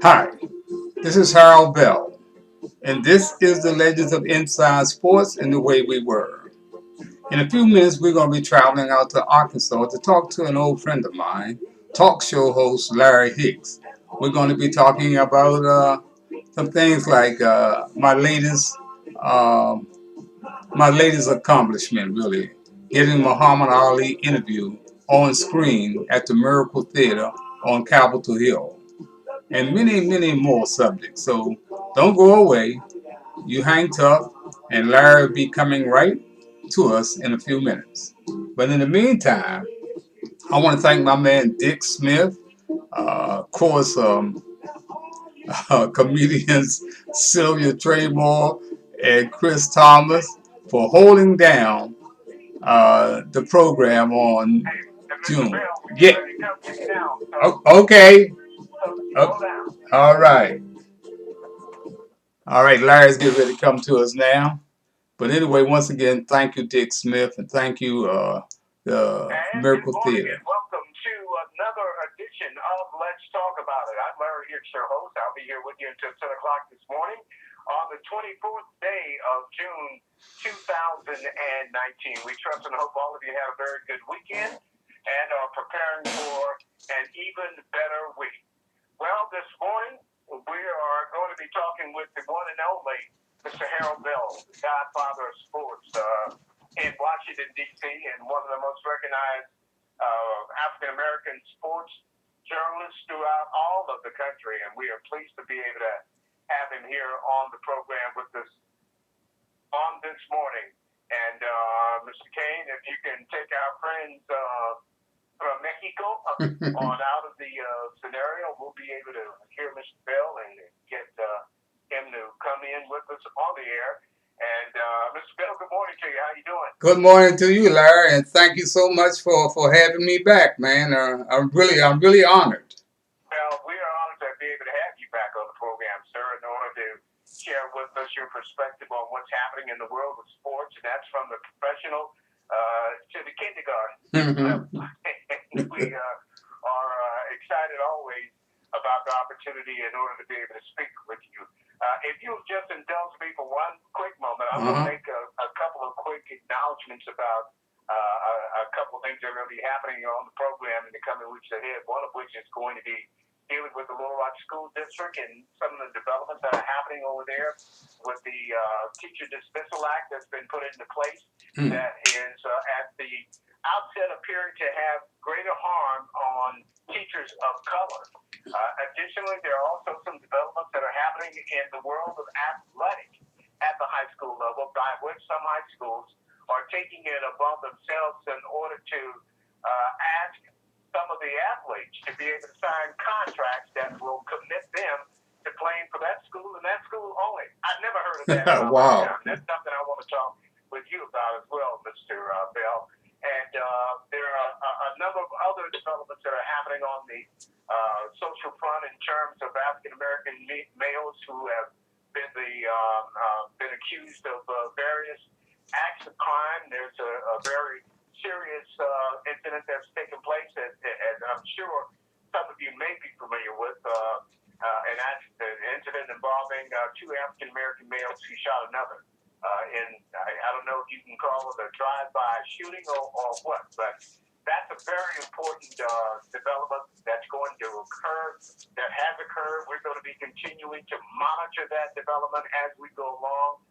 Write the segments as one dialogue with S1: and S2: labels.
S1: Hi, this is Harold Bell, and this is the Legends of Inside Sports and the Way We Were. In a few minutes, we're going to be traveling out to Arkansas to talk to an old friend of mine, talk show host Larry Hicks. We're going to be talking about some things like um my latest accomplishment, really, getting Muhammad Ali interview on screen at the Miracle Theater on Capitol Hill, and many, many more subjects. So don't go away. You hang tough, and Larry will be coming right to us in a few minutes. But in the meantime, I want to thank my man Dick Smith, of course, comedians Sylvia Traymore and Chris Thomas for holding down the program on June. Yeah. Okay. All right. All right. Larry's getting ready to come to us now. But anyway, once again, thank you, Dick Smith, and thank you, the Miracle Theater.
S2: Welcome to another edition of Let's Talk About It. I'm Larry Hicks, your host. I'll be here with you until 10 o'clock this morning on the 24th day of June 2019. We trust and hope all of you had a very good weekend and are preparing for an even better week. Well, this morning we are going to be talking with the one and only Mr. Harold Bell, the godfather of sports in Washington, D.C., and one of the most recognized African American sports journalists throughout all of the country. And we are pleased to be able to have him here on the program with us on this morning. And Mr. Kane, if you can take our friends from Mexico on out of the scenario, we'll be able to hear Mr. Bell and get him to come in with us on the air. And Mr. Bell, good morning to you. How you doing?
S1: Good morning to you, Larry, and thank you so much for having me back, man. I'm really honored.
S2: Well, we are honored to be able to have you back on the program, sir, in order to share with us your perspective on what's happening in the world of sports, and that's from the professional to the kindergarten level. And we are excited always about the opportunity in order to be able to speak with you. If you'll just indulge me for one quick moment, I'm going to make a couple of quick acknowledgments about a couple of things that are going to be happening on the program in the coming weeks ahead, one of which is going to be dealing with the Little Rock School District and some of the developments that are happening over there with the Teacher Dismissal Act that's been put into place that is at the outset appearing to have greater harm on teachers of color. Additionally, there are also some developments that are happening in the world of athletics at the high school level, by which some high schools are taking it upon themselves in order to ask some of the athletes to be able to sign contracts that will commit them to playing for that school and that school only. I've never heard of that.
S1: Wow.
S2: That's something I want to talk with you about as well, Mr. Bell. And there are a number of other developments that are happening on the social front in terms of African American males who have been accused of various acts of crime. There's a very serious incident that's taken place, and I'm sure some of you may be familiar with an incident involving two African American males who shot another. I don't know if you can call it a drive-by shooting or what, but that's a very important development that's going to occur, that has occurred. We're going to be continuing to monitor that development as we go along.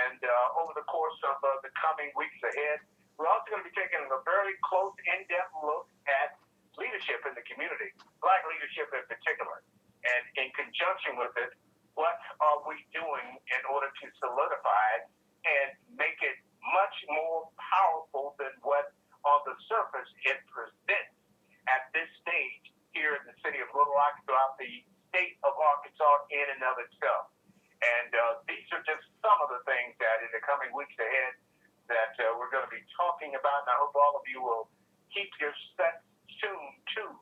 S2: And over the course of the coming weeks ahead, we're also going to be taking a very close, in-depth look at leadership in the community, Black leadership in particular. And in conjunction with it, what are we doing in order to solidify it and make it much more powerful than what on the surface it presents at this stage here in the city of Little Rock, throughout the state of Arkansas in and of itself. And these are just some of the things that in the coming weeks ahead that we're going to be talking about. And I hope all of you will keep your set tuned to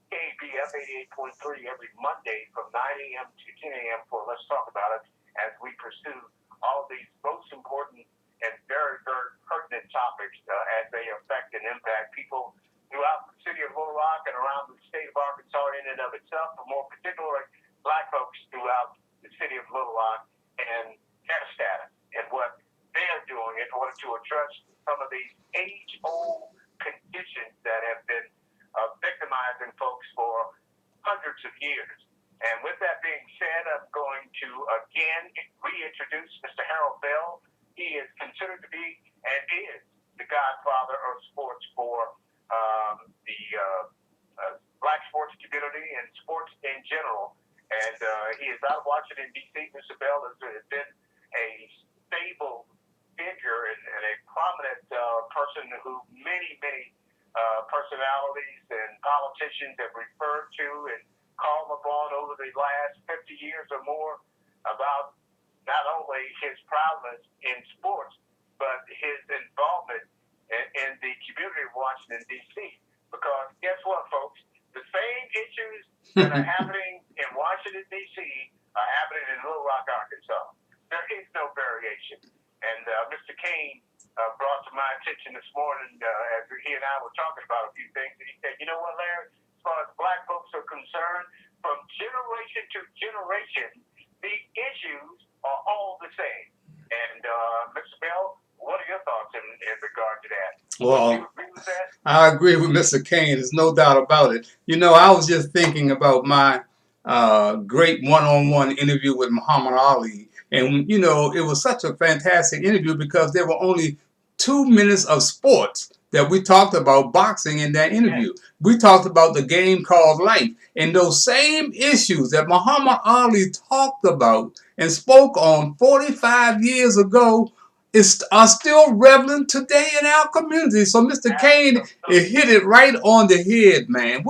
S2: KABF 88.3 every Monday from 9 a.m. to 10 a.m. for Let's Talk About It as we pursue all of these most important and very, very pertinent topics as they affect and impact people throughout the city of Little Rock and around the state of Arkansas in and of itself, but more particularly black folks throughout the city of Little Rock and Hempstead and what they're doing in order to address some of these age-old conditions that have been victimizing folks for hundreds of years. And with that being said, I'm going to again reintroduce Mr. Harold Bell. He is considered to be and is the godfather of sports for the black sports community and sports in general. And he is out of Washington, D.C. Mr. Bell has been a stable figure and a prominent person who many personalities and politicians have referred to and called upon over the last 50 years or more about not only his prowess in sports, but his involvement in the community of Washington, D.C. Because guess what, folks? The same issues that are happening in Washington, D.C. are happening in Little Rock, Arkansas. There is no variation. And Mr. Kane brought to my attention this morning as he and I were talking about a few things, and he said, you know what, Larry? As far as black folks are concerned, from generation to generation, the issues are all the same. And Mr. Bell, what are your thoughts in regard to that?
S1: Well,
S2: do you agree with that?
S1: I agree with Mr. Kane. There's no doubt about it. You know, I was just thinking about my great one-on-one interview with Muhammad Ali. And, you know, it was such a fantastic interview because there were only 2 minutes of sports that we talked about boxing in that interview. We talked about the game called life. And those same issues that Muhammad Ali talked about and spoke on 45 years ago are still relevant today in our community. So Mr. Kane hit it right on the head, man.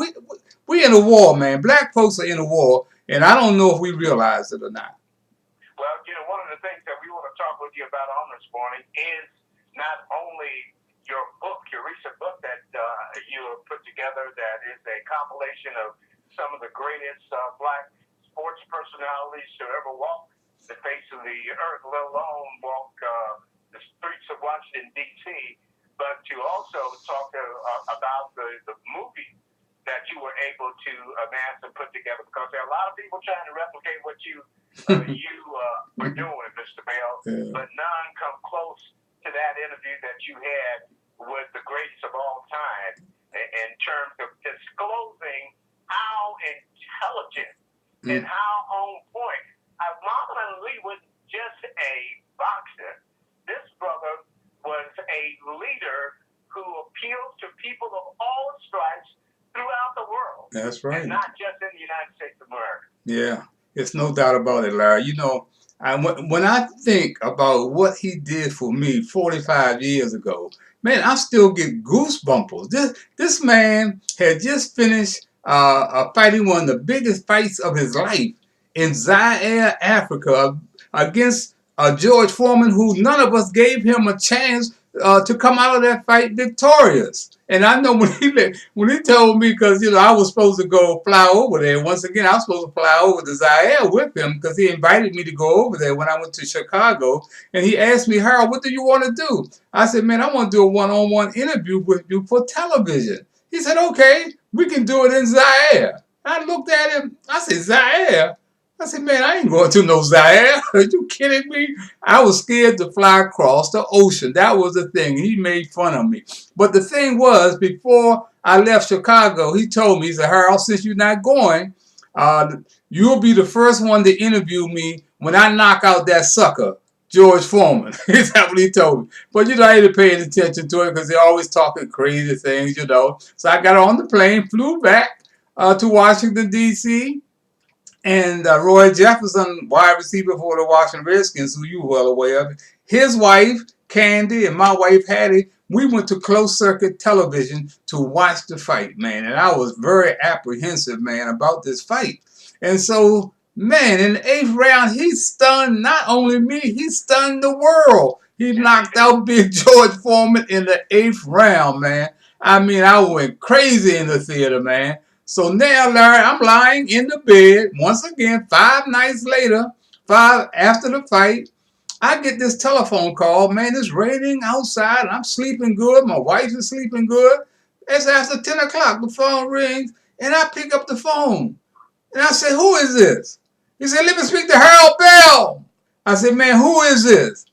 S1: We in a war, man. Black folks are in a war, and I don't know if we realize it or not.
S2: Well, you know, one of the things that we want to talk with you about on this morning is not only your book, your recent book that you have put together that is a compilation of some of the greatest black sports personalities to ever walk the face of the earth, let alone walk the streets of Washington, D.C., but to also talk about the movie that you were able to amass and put together, because there are a lot of people trying to replicate what you were doing, Mr. Bell, but none come close to that interview that you had with the greatest of all time in terms of disclosing how intelligent and how on point. Muhammad Ali was just a boxer. This brother was a leader who appealed to people of all stripes throughout the world.
S1: That's right.
S2: And not just in the United States of America.
S1: Yeah, it's no doubt about it, Larry. You know, when I think about what he did for me 45 years ago, man, I still get goosebumpers. This man had just finished fighting one of the biggest fights of his life in Zaire, Africa, against George Foreman, who none of us gave him a chance to come out of that fight victorious. And I know when he told me, because you know I was supposed to go fly over there. Once again, I was supposed to fly over to Zaire with him because he invited me to go over there when I went to Chicago. And he asked me, Harold, what do you want to do? I said, man, I want to do a one-on-one interview with you for television. He said, okay, we can do it in Zaire. I looked at him. I said, Zaire? I said, man, I ain't going to no Zaire. Are you kidding me? I was scared to fly across the ocean. That was the thing. He made fun of me. But the thing was, before I left Chicago, he told me, he said, Harold, since you're not going, you'll be the first one to interview me when I knock out that sucker, George Foreman. Is that what he told me? But, you know, I ain't paying attention to it because they're always talking crazy things, you know. So I got on the plane, flew back to Washington, D.C., and Roy Jefferson, wide receiver for the Washington Redskins, who you well aware of, his wife, Candy, and my wife, Hattie, we went to closed circuit television to watch the fight, man. And I was very apprehensive, man, about this fight. And so, man, in the 8th round, he stunned not only me, he stunned the world. He knocked out Big George Foreman in the 8th round, man. I mean, I went crazy in the theater, man. So now, Larry, I'm lying in the bed once again 5 nights later, 5 after the fight. I get this telephone call. Man, it's raining outside. I'm sleeping good. My wife is sleeping good. It's after 10 o'clock. The phone rings, and I pick up the phone. And I said, who is this? He said, let me speak to Harold Bell. I said, man, who is this?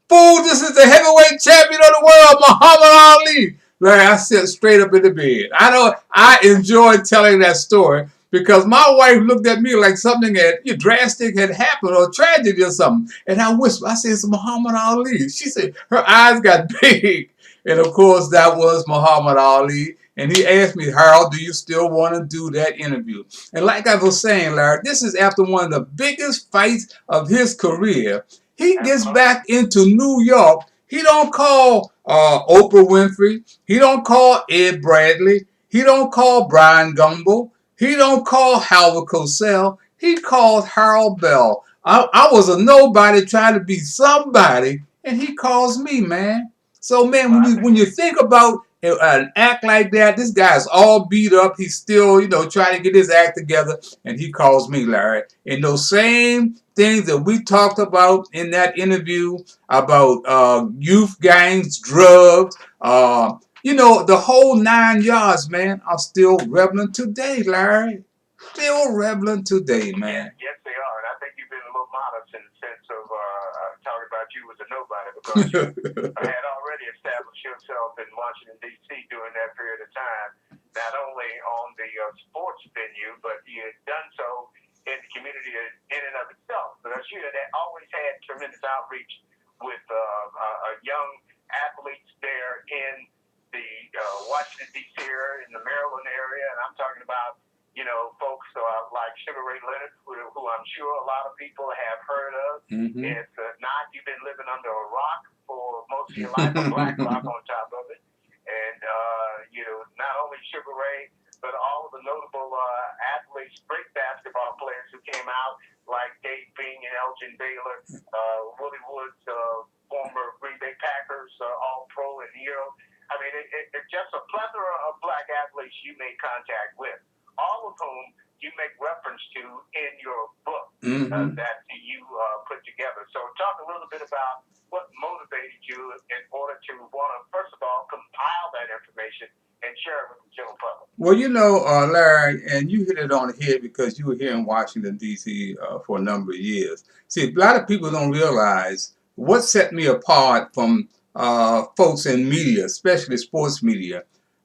S1: Fool, this is the heavyweight champion of the world, Muhammad Ali. Larry, I sit straight up in the bed. I know I enjoyed telling that story because my wife looked at me like something drastic had happened or tragedy or something. And I whispered, I said, it's Muhammad Ali. She said, her eyes got big. And of course, that was Muhammad Ali. And he asked me, Harold, do you still want to do that interview? And like I was saying, Larry, this is after one of the biggest fights of his career. He gets back into New York. He don't call Oprah Winfrey. He don't call Ed Bradley. He don't call Brian Gumble. He don't call Howard Cosell. He called Harold Bell. I was a nobody trying to be somebody, and he calls me, man. So, man, when you think about an act like that, this guy's all beat up. He's still, trying to get his act together, and he calls me, Larry. And those same things that we talked about in that interview about youth gangs, drugs, the whole 9 yards, man, are still relevant today, Larry. Still relevant today, man.
S2: Yes, they are. And I think you've been a little modest in the sense of talking about you as a nobody because you had already established yourself in Washington, D.C. during that period of time, not only on the sports venue, but you had done so in the community in and of itself. Because you had always had tremendous outreach with young athletes there in the Washington, D.C. area, in the Maryland area, and I'm talking about folks like Sugar Ray Leonard, who I'm sure a lot of people have heard of. Mm-hmm. If not, you've been living under a rock for most of your life, a black rock on top of it. And, not only Sugar Ray, but all of the notable athletes, great basketball players who came out, like Dave Bing and Elgin Baylor, Willie Woods, former Green Bay Packers, All-Pro and Hero. I mean, it's just a plethora of black athletes you made contact with, all of whom you make reference to in your book that you put together. So talk a little bit about what motivated you in order to want to, first of all, compile that information and share it with the general public.
S1: Well, Larry, and you hit it on the head because you were here in Washington, D.C. For a number of years. See, a lot of people don't realize what set me apart from folks in media, especially sports media.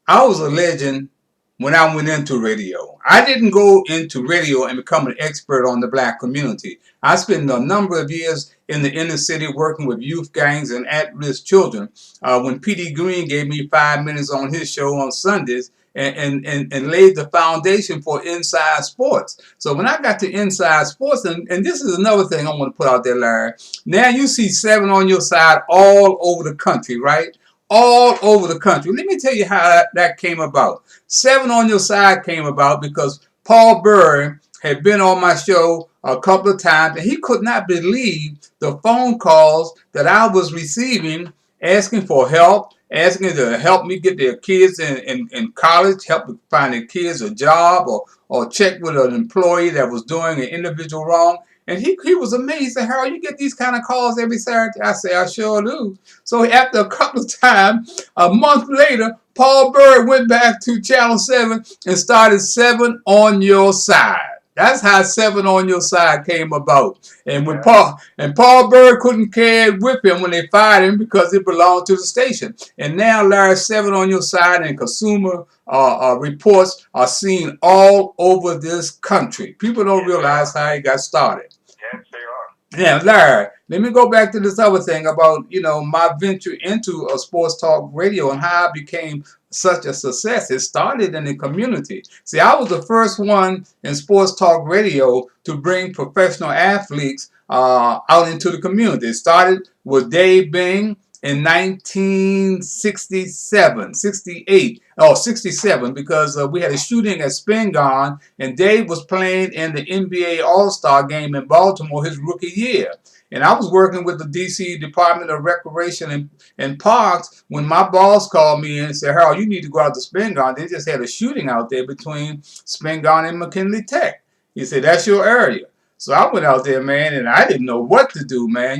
S1: I was a legend when I went into radio. I didn't go into radio and become an expert on the black community. I spent a number of years in the inner city working with youth gangs and at-risk children. When P.D. Green gave me 5 minutes on his show on Sundays and laid the foundation for Inside Sports. So when I got to Inside Sports, and this is another thing I want to put out there, Larry. Now you see 7 on Your Side all over the country, right? All over the country. Let me tell you how that came about. 7 on Your Side came about because Paul Burr had been on my show a couple of times, and he could not believe the phone calls that I was receiving asking for help, asking to help me get their kids in college, help find their kids a job, or check with an employee that was doing an individual wrong. And he was amazed. He said, Harold, you get these kind of calls every Saturday? I say, I sure do. So after a couple of times, a month later, Paul Burr went back to Channel 7 and started 7 on Your Side. That's how 7 on Your Side came about. And when Paul Burr couldn't carry it with him when they fired him because it belonged to the station. And now Larry, 7 on Your Side and consumer reports are seen all over this country. People don't realize how it got started.
S2: Yes, they are.
S1: Yeah, Larry, let me go back to this other thing about, my venture into a sports talk radio and how I became such a success. It started in the community. See, I was the first one in sports talk radio to bring professional athletes out into the community. It started with Dave Bing in 1967, 67, because we had a shooting at Spingarn, and Dave was playing in the NBA All-Star game in Baltimore his rookie year. And I was working with the D.C. Department of Recreation and Parks when my boss called me and said, Harold, you need to go out to Spingarn. They just had a shooting out there between Spingarn and McKinley Tech. He said, that's your area. So I went out there, man, and I didn't know what to do, man.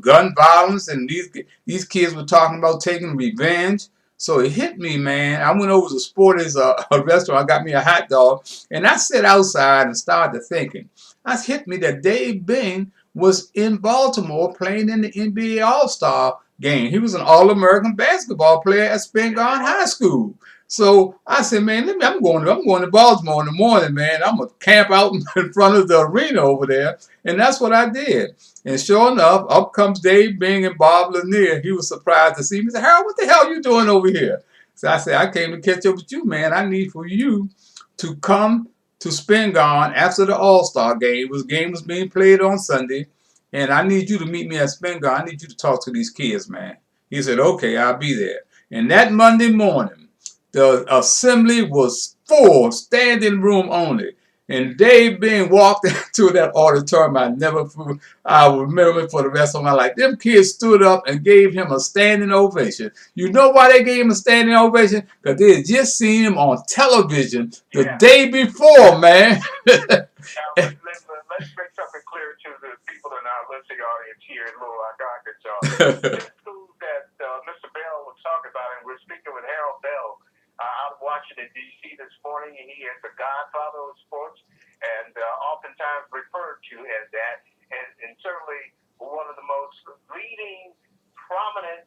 S1: Gun violence, and these kids were talking about taking revenge. So it hit me, man. I went over to Sporty's a restaurant. I got me a hot dog, and I sat outside and started thinking. It hit me that Dave Bing was in Baltimore playing in the NBA All-Star game. He was an All-American basketball player at Spingarn High School. So I said, man, I'm going to Baltimore in the morning, man. I'm gonna camp out in front of the arena over there, and that's what I did. And sure enough, up comes Dave Bing and Bob Lanier. He was surprised to see me. He said, Harold, what the hell are you doing over here? So I said, I came to catch up with you, man. I need for you to come to Spingarn after the All-Star game. The game was being played on Sunday, and I need you to meet me at Spingarn. I need you to talk to these kids, man. He said, okay, I'll be there. And that Monday morning, the assembly was full, standing room only. And Dave Bing walked into that auditorium. I will remember it for the rest of my life. Them kids stood up and gave him a standing ovation. You know why they gave him a standing ovation? Because they had just seen him on television the day before, man.
S2: Now, let's make something clear to the people in our listening audience here in Little Rock, Arkansas. The school that Mr. Bell was talking about, and we're speaking with Harold Bell out of Washington, D.C. this morning, and he is the godfather of sports and oftentimes referred to as that, and certainly one of the most leading, prominent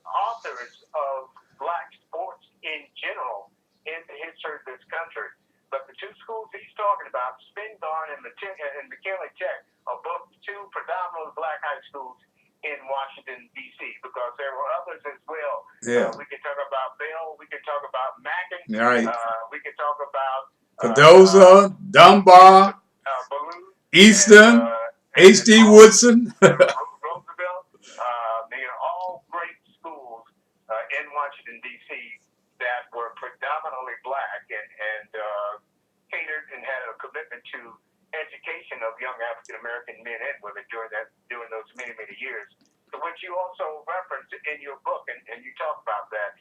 S2: authors of black sports in general in the history of this country. But the two schools he's talking about, Spingarn and McKinley Tech, are both two predominantly black high schools in Washington, D.C., because there were others as well.
S1: Yeah.
S2: We can talk about Bell, we can talk about Mackin,
S1: right.
S2: We can talk about
S1: Cadoza, Dunbar,
S2: Balloon,
S1: Easton, H.D. Woodson.
S2: Roosevelt. They are all great schools in Washington, D.C. that were predominantly black and catered and had a commitment to education of young African American men and women during those many, many years. So which you also referenced in your book, and you talk about that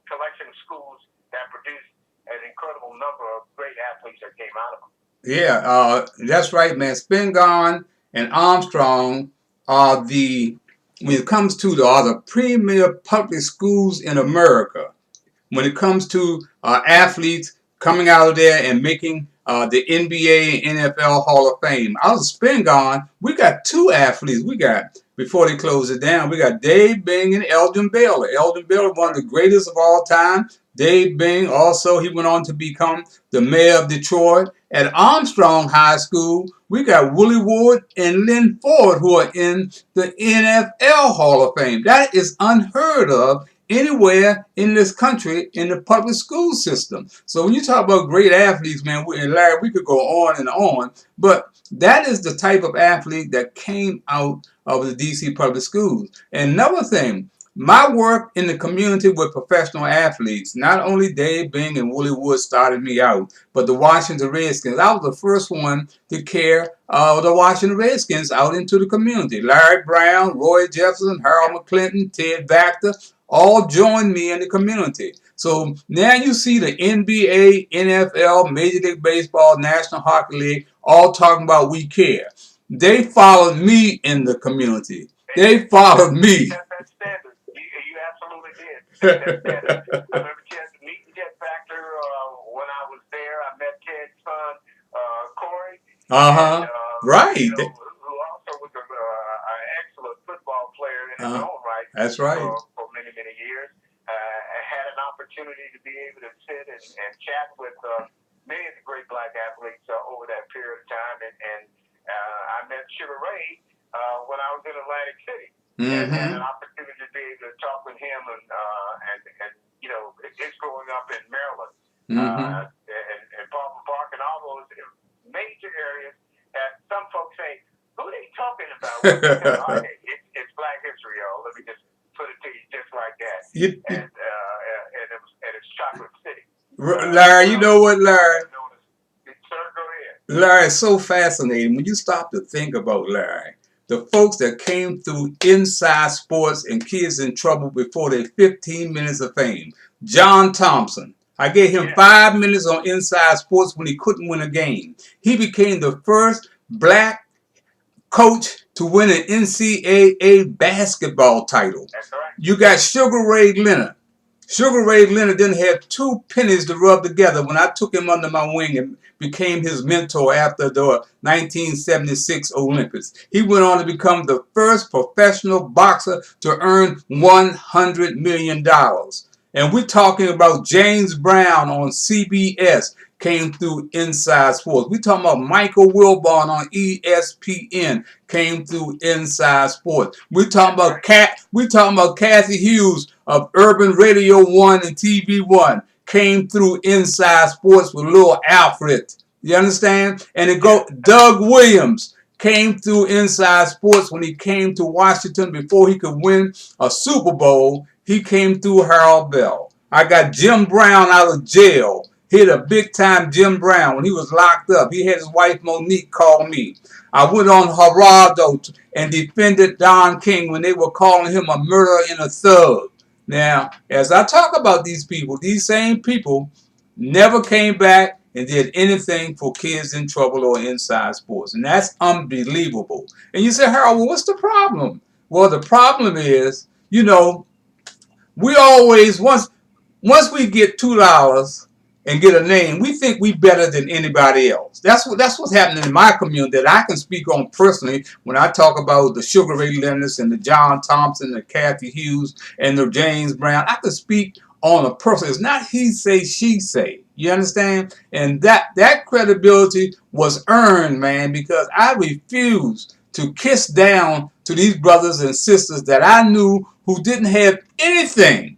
S2: collection of schools that produced an incredible number of great athletes that came out of them.
S1: Yeah, that's right, man. Spingarn and Armstrong are when it comes to the premier public schools in America. When it comes to athletes coming out of there and making the NBA and NFL Hall of Fame. Out of Spingarn, we got two athletes. Before they close it down, we got Dave Bing and Elgin Baylor. Elgin Baylor, one of the greatest of all time. Dave Bing also, he went on to become the mayor of Detroit. At Armstrong High School, we got Willie Wood and Lynn Ford, who are in the NFL Hall of Fame. That is unheard of anywhere in this country in the public school system. So when you talk about great athletes, man, and Larry, we could go on and on, but that is the type of athlete that came out of the DC public schools. And another thing, my work in the community with professional athletes, not only Dave Bing and Willie Wood started me out, but the Washington Redskins. I was the first one to carry the Washington Redskins out into the community. Larry Brown, Roy Jefferson, Harold McClinton, Ted Vactor, all joined me in the community. So now you see the NBA, NFL, Major League Baseball, National Hockey League, all talking about we care. They followed me in the community. They followed me.
S2: That's standard. You absolutely did. I remember meeting Ted Factor when I was there. I met Ted's son, Corey.
S1: Right.
S2: Who also was an excellent football player in his own right.
S1: That's right.
S2: For many, many years. I had an opportunity to be able to sit and chat with many of the great black athletes over that period of time. And I met Sugar Ray when I was in Atlantic City. And had an opportunity to be able to talk with him and his growing up in Maryland. And Palmer Park and all those major areas that some folks say, who are they talking about? It's Black History, y'all. Let me just put it to you just like that. And it's Chocolate City.
S1: Larry, you know what, Larry?
S2: Sir, go ahead.
S1: Larry, it's so fascinating when you stop to think about Larry. The folks that came through inside sports and kids in trouble before their 15 minutes of fame. John Thompson. I gave him 5 minutes on inside sports when he couldn't win a game. He became the first black coach to win an NCAA basketball title.
S2: That's right.
S1: You got Sugar Ray Leonard. Sugar Ray Leonard didn't have two pennies to rub together when I took him under my wing and became his mentor after the 1976 Olympics. He went on to become the first professional boxer to earn $100 million. And we're talking about James Brown on CBS came through Inside Sports. We're talking about Michael Wilbon on ESPN came through Inside Sports. We're talking about Kathy Hughes of Urban Radio 1 and TV 1 came through Inside Sports with Little Alfred. You understand? And it go Doug Williams came through Inside Sports when he came to Washington before he could win a Super Bowl. He came through Harold Bell. I got Jim Brown out of jail. Hit a big time Jim Brown when he was locked up. He had his wife Monique call me. I went on Geraldo and defended Don King when they were calling him a murderer and a thug. Now, as I talk about these people, these same people never came back and did anything for kids in trouble or Inside Sports. And that's unbelievable. And you say, Harold, well, what's the problem? Well, the problem is, we always, once we get $2 and get a name, we think we better than anybody else. That's what's happening in my community that I can speak on personally when I talk about the Sugar Ray Leonards and the John Thompson, the Kathy Hughes, and the James Brown. I can speak on a person. It's not he say, she say. You understand? And that credibility was earned, man, because I refused to kiss down to these brothers and sisters that I knew who didn't have anything.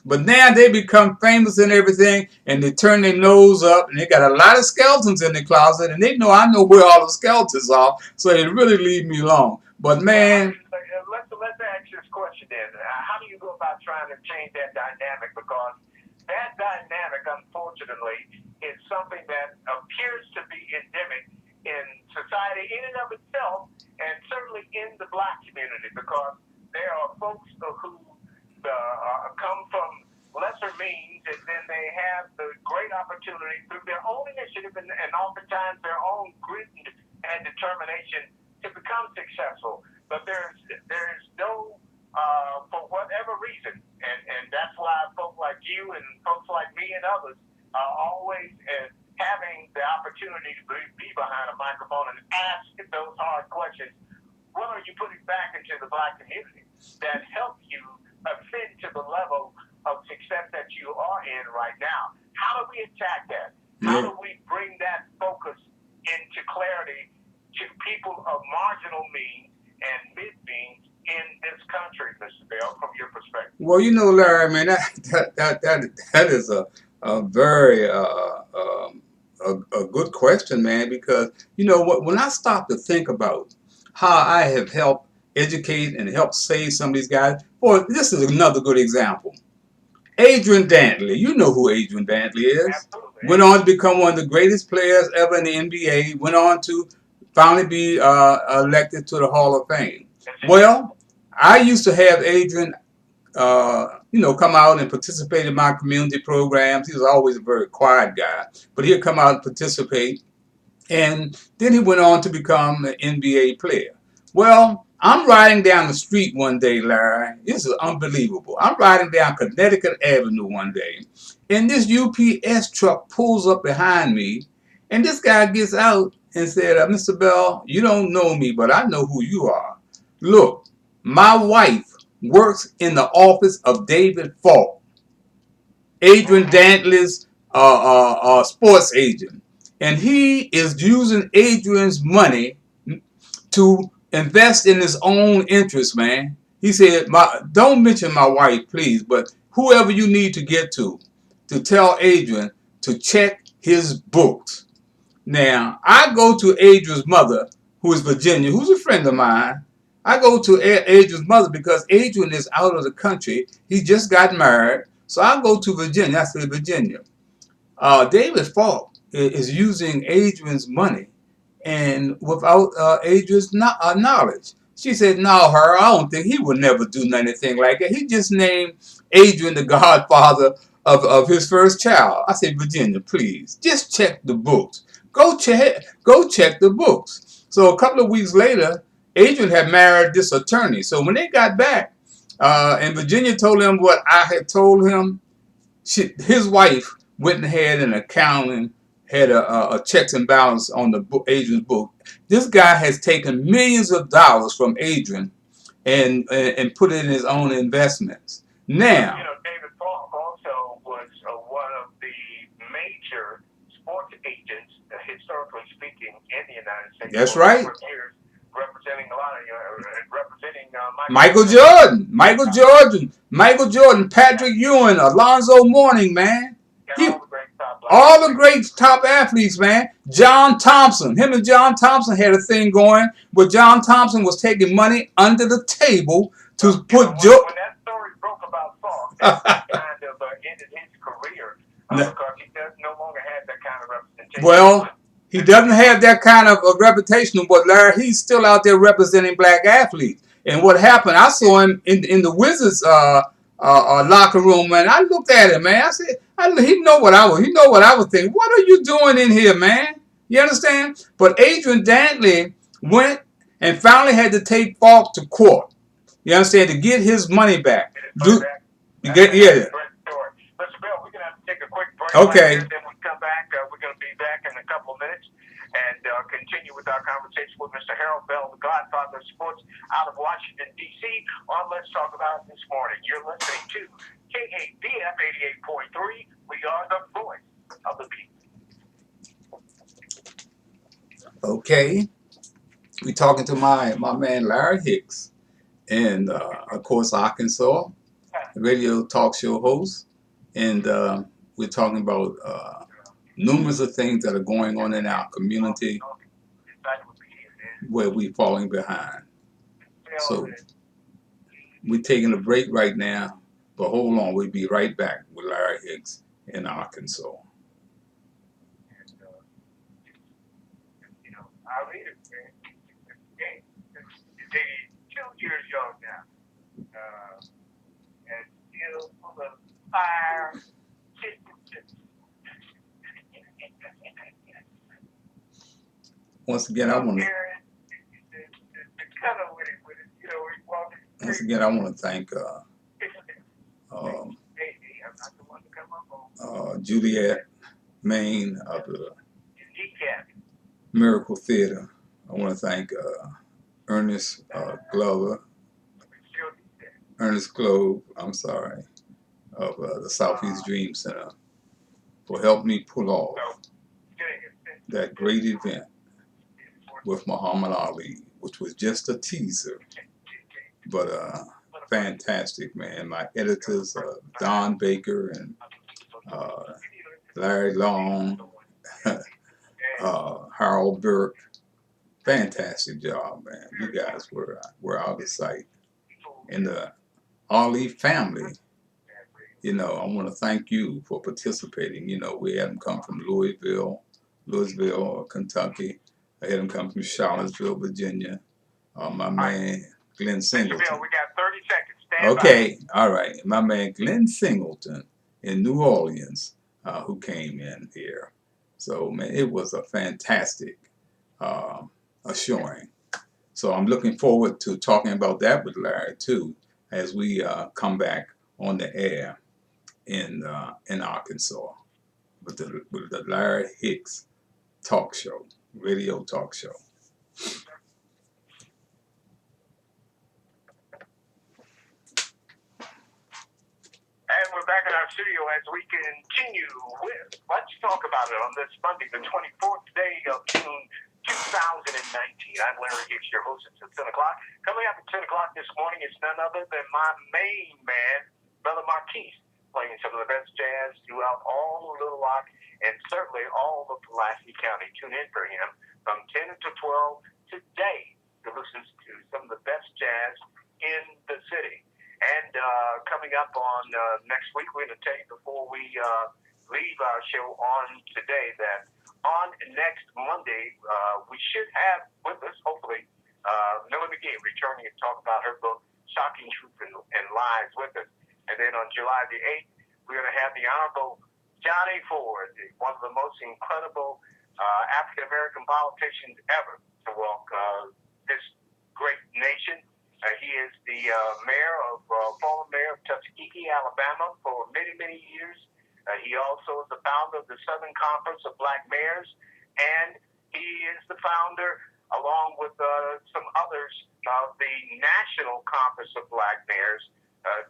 S1: But now they become famous and everything, and they turn their nose up, and they got a lot of skeletons in the closet, and they know I know where all the skeletons are, so it really leave me alone. But man,
S2: let's ask this question then. How do you go about trying to change that dynamic? Because that dynamic, unfortunately, is something that appears to be endemic in society in and of itself, and certainly in the black community, because there are folks who come from lesser means, and then they have the great opportunity through their own initiative and oftentimes their own grit and determination to become successful. But there's no, for whatever reason, and that's why folks like you and folks like me and others are always having the opportunity to be behind a microphone and ask those hard questions. What are you putting back into the black community that help you ascend to the level of success that you are in right now? How do we attack that? How do we bring that focus into clarity to people of marginal means and mid means in this country, Mr. Bell, from your perspective?
S1: Well, Larry, man, that is a very a good question, man, because when I stop to think about how I have helped educate and help save some of these guys. Boy, this is another good example. Adrian Dantley, you know who Adrian Dantley is.
S2: Absolutely.
S1: Went on to become one of the greatest players ever in the NBA. Went on to finally be elected to the Hall of Fame. Well, I used to have Adrian, come out and participate in my community programs. He was always a very quiet guy, but he'd come out and participate. And then he went on to become an NBA player. Well, I'm riding down the street one day, Larry. This is unbelievable. I'm riding down Connecticut Avenue one day, and this UPS truck pulls up behind me, and this guy gets out and said, Mr. Bell, you don't know me, but I know who you are. Look, my wife works in the office of David Falk, Adrian Dantley's sports agent. And he is using Adrian's money to invest in his own interest, man. He said, don't mention my wife, please, but whoever you need to get to tell Adrian to check his books. Now, I go to Adrian's mother, who is Virginia, who's a friend of mine. I go to Adrian's mother because Adrian is out of the country. He just got married. So I go to Virginia. I say, Virginia, David Falk is using Adrian's money and without Adrian's knowledge. She said, no, I don't think he would never do anything like that. He just named Adrian the godfather of his first child. I said, Virginia, please, just check the books. Go check the books. So a couple of weeks later, Adrian had married this attorney. So when they got back, and Virginia told him what I had told him, his wife went ahead and accounting had a checks and balance on the book, Adrian's book. This guy has taken millions of dollars from Adrian and put it in his own investments. Now,
S2: David Falk also was one of the major sports agents, historically speaking, in the United States.
S1: That's right.
S2: For years, representing a lot of representing
S1: Michael Jordan, Patrick Ewing, Alonzo Mourning, man. All the great top athletes, man. John Thompson. Him and John Thompson had a thing going where John Thompson was taking money under the table to put
S2: When that story broke about Falk, that kind of ended his career because he no longer had that kind of representation.
S1: Well, he doesn't have that kind of a reputation, but Larry, he's still out there representing black athletes. And what happened, I saw him in the Wizards locker room, man. I looked at him, man. I said, he know what I was thinking. What are you doing in here, man? You understand? But Adrian Dantley went and finally had to take Falk to court. You understand? To get his money back.
S2: Yeah.
S1: Listen,
S2: Bill, we're going to have to take a quick break.
S1: Okay.
S2: Then we come back. We're going to be back in a couple of minutes and continue with our conversation with Mr. Harold Bell, the Godfather of Sports, out of Washington, D.C. on Let's Talk About It This Morning. You're listening to KABF 88.3. We are the voice of the people.
S1: Okay. We're talking to my man Larry Hicks, and of course Arkansas radio talk show host, and we're talking about numerous of things that are going on in our community where we're falling behind. So we're taking a break right now, but hold on, we'll be right back with Larry Hicks in Arkansas.
S2: Our leader, he's 82 years young now, and still full of fire.
S1: Once again, I want to thank Juliet Maine of the Miracle Theater. I want to thank Ernest Globe, I'm sorry, of the Southeast Dream Center for helping me pull off that great event with Muhammad Ali, which was just a teaser, but fantastic, man. My editors, Don Baker and Larry Long, Harold Burke, fantastic job, man. You guys were out of sight. And the Ali family, I want to thank you for participating. We had them come from Louisville, Kentucky. I had them come from Charlottesville, Virginia. My man, Glenn Singleton.
S2: Bill, we got 30 seconds. Stand
S1: Okay, all right. My man, Glenn Singleton in New Orleans, who came in here. So, man, it was a fantastic showing. So I'm looking forward to talking about that with Larry, too, as we come back on the air in Arkansas with the Larry Hicks talk show, radio talk show.
S2: And we're back in our studio as we continue with Let's Talk About It on this Monday, the 24th day of June 2019. I'm Larry Hicks, your host until 10 o'clock. Coming up at 10 o'clock this morning is none other than my main man, Brother Marquise, playing some of the best jazz throughout all of Little Rock and certainly all of Pulaski County. Tune in for him from 10 to 12 today to listen to some of the best jazz in the city. And coming up on next week, we're going to tell you before we leave our show on today that on next Monday, we should have with us, hopefully, Millie McGee returning to talk about her book, Shocking Truth and Lies with us. And then on July the 8th, we're going to have the Honorable John A. Ford, one of the most incredible African-American politicians ever to walk this great nation. He is the former mayor of Tuskegee, Alabama for many, many years. He also is the founder of the Southern Conference of Black Mayors, and he is the founder, along with some others, of the National Conference of Black Mayors,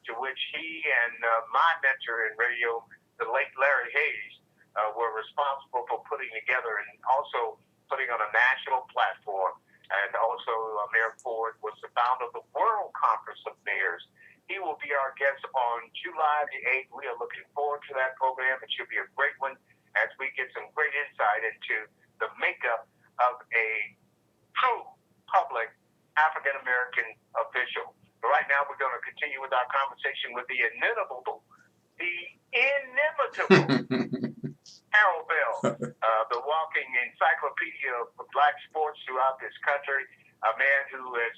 S2: to which he and my mentor in radio, the late Larry Hicks, were responsible for putting together and also putting on a national platform. And also, Mayor Ford was the founder of the World Conference of Mayors. He will be our guest on July the 8th. We are looking forward to that program. It should be a great one as we get some great insight into the makeup of a true public African-American official. But right now, we're going to continue with our conversation with the inimitable Harold Bell, the walking encyclopedia of black sports throughout this country, a man who has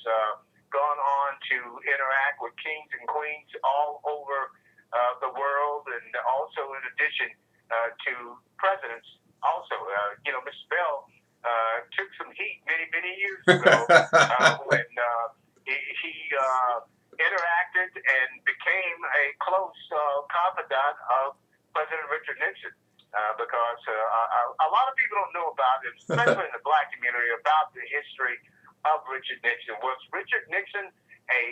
S2: gone on to interact with kings and queens all over the world, and also in addition to presidents. Also, Mr. Bell took some heat many years ago when he interacted and became a close confidant of President Richard Nixon. Because a lot of people don't know about it, especially in the black community, about the history of Richard Nixon. Was Richard Nixon a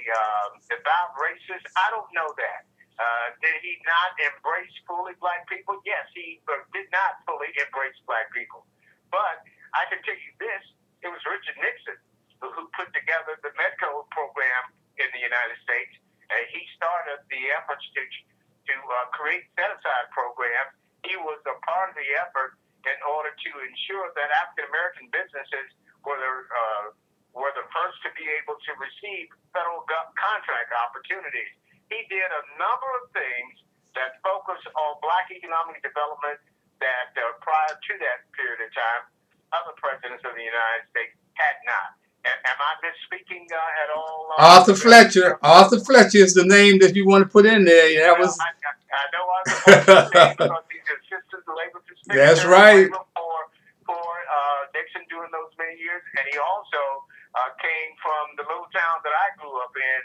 S2: devout racist? I don't know that. Did he not embrace fully black people? Yes, he did not fully embrace black people. But I can tell you this, it was Richard Nixon who put together the Medco program in the United States. He started the efforts to create set-aside programs. He was a part of the effort in order to ensure that African-American businesses were the first to be able to receive federal contract opportunities. He did a number of things that focused on black economic development that prior to that period of time, other presidents of the United States had not. Am I misspeaking at all?
S1: Arthur Fletcher. Arthur Fletcher is the name that you want to put in there. Yeah, that was.
S2: I know Arthur Fletcher's name because he's the assistant labor secretary.
S1: That's right.
S2: For Nixon during those many years, and he also came from the little town that I grew up in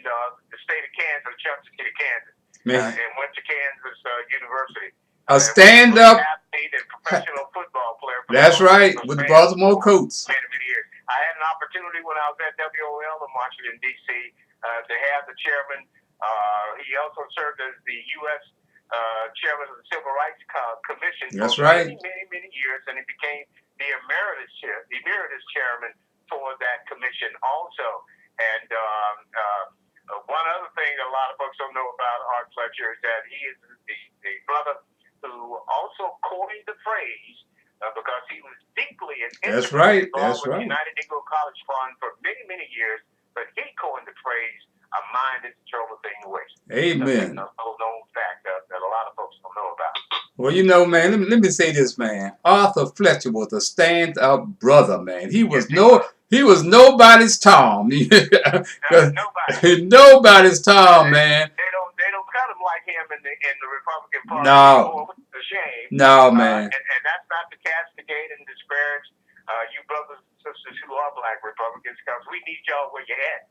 S2: the state of Kansas, Chester City, Kansas, and went to Kansas University.
S1: A stand-up
S2: athlete and professional football player.
S1: That's right, with the Baltimore Colts.
S2: Many years. I had an opportunity when I was at WOL in Washington, D.C., to have the chairman. He also served as the U.S. Chairman of the Civil Rights Commission
S1: That's
S2: for
S1: right.
S2: many years, and he became the emeritus chairman for that commission also. And one other thing that a lot of folks don't know about Art Fletcher is that he is the brother who also coined the phrase, because he was deeply and
S1: That's right.
S2: involved with the United Negro College Fund for many years, but he coined the phrase, "A mind is a terrible thing to waste."
S1: Amen.
S2: That's a known fact that a lot of folks don't know about.
S1: Well, man, let me say this, man. Arthur Fletcher was a stand-up brother, man. He was nobody's Tom. Nobody's Tom, man.
S2: They don't cut him like him in the Republican Party.
S1: No.
S2: Which is a shame.
S1: No, man.
S2: And that's not to castigate and disparage you brothers and sisters who are black Republicans, because we need y'all where you're at.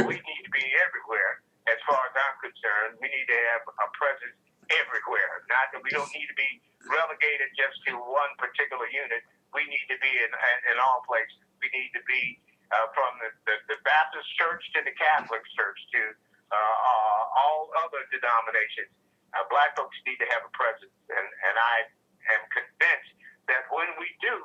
S2: We need to be everywhere. As far as I'm concerned, we need to have a presence everywhere. Not that we don't need to be relegated just to one particular unit. We need to be in all places. We need to be from the Baptist Church to the Catholic Church to all other denominations. Black folks need to have a presence, and I am convinced that when we do,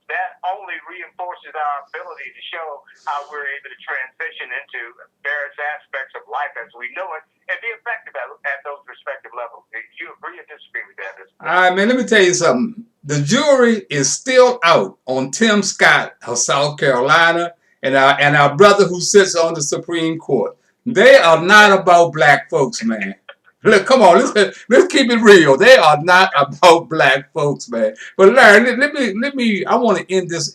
S2: that only reinforces our ability to show how we're able to transition into various aspects of life as we know it and be effective at those respective levels. Do you agree or disagree with that?
S1: All right, man, let me tell you something. The jury is still out on Tim Scott of South Carolina and our brother who sits on the Supreme Court. They are not about black folks, man. Look, come on, let's keep it real. They are not about black folks, man. But Larry, let me. I want to end this